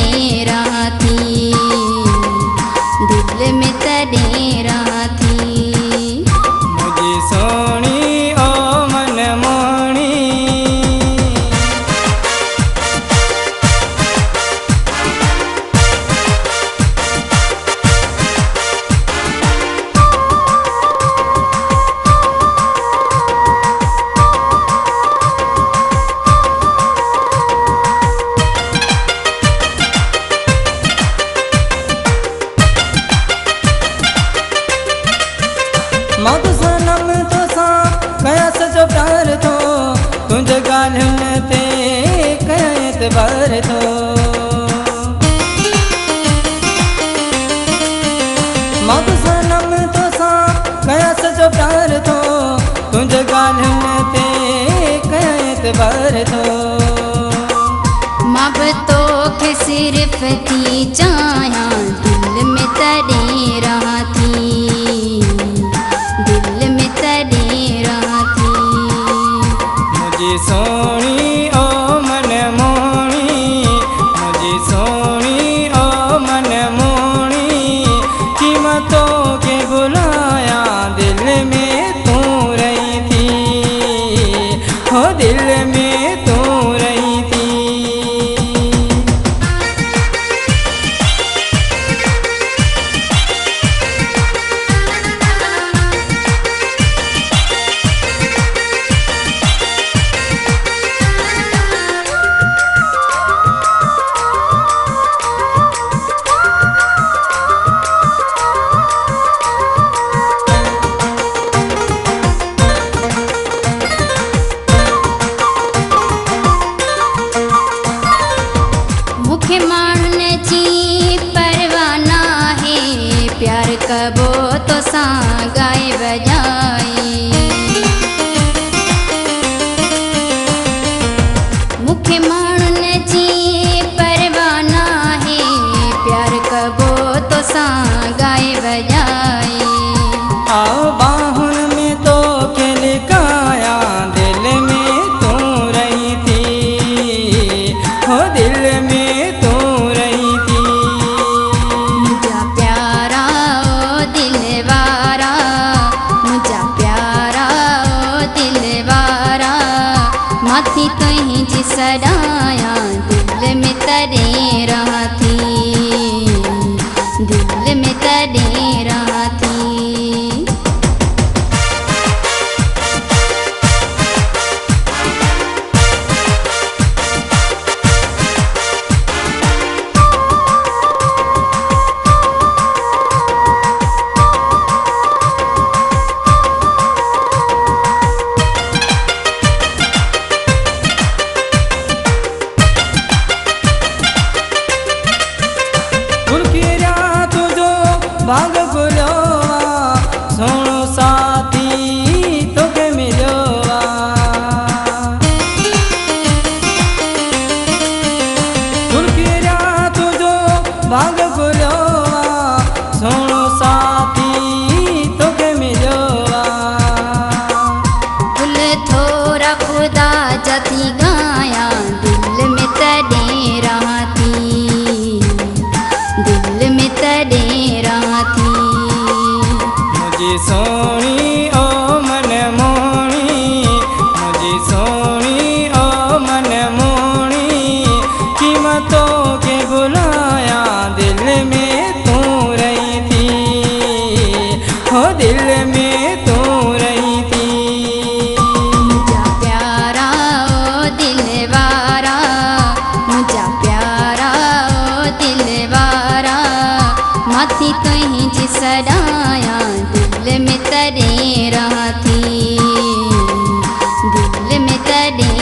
तड़े रहा थी, दिल में तड़े रहा थी। मुझे सोनी ओ मन मोनी, मौत सनम तो सा कया सजो प्यार थो, तुझे गालियुनि ते कया एतबार थो। मौत सनम तो सा कया सजो प्यार थो, तुझे गालियुनि ते कया एतबार थो। मां बि तोखे सिर्फ़ थी चाहियां, दिल में तड़े रहा थी, दिल में तड़े रहा थी। मुझे सोनी ओ मन मोनी, मुझे सोनी ओ मन मोनी, कीमतों के बुलाया दिल में तू रही थी, हो दिल में तू रही थी। मुखे माण्हुनि जी परवाह नाहे, प्यार कबो तो सां गाए बजाए। मुखे माण्हुनि जी परवाह नाहे, प्यार कबो तो सां गाए बजाए। आओ बाहुन में तो के लिकाया, दिल में तू रही थी, हो दिल में तू रही थी। मुझा प्यारा ओ दिलवारा, मुझा प्यारा ओ दिलवारा, माथी तुंहिंजी सॾाया, दिल में तड़े रहा थी, दिल में तड़े रहा थी। भाग गुलोवा सोणो साथी तोखे मिलोवा, तुलकिया तुझो भाग गुलोवा सोणो साथी तोखे मिलोवा। फुल थोरा खुदा जा थी गाया, दिल में तड़े रहा थी, दिल में तड़े रहा थी। मुझे सोनी ओ मन मोनी, मुझे सोनी ओ मन मोनी, कीमतों के बुलाया दिल में तू रही थी, हो दिल में तू रही थी। मुझा प्यारा ओ दिलवारा, मुझा प्यारा ओ दिलवारा, माथी तुंहिंजी सॾाया, दिल में तड़े रहा थी, दिल में तड़े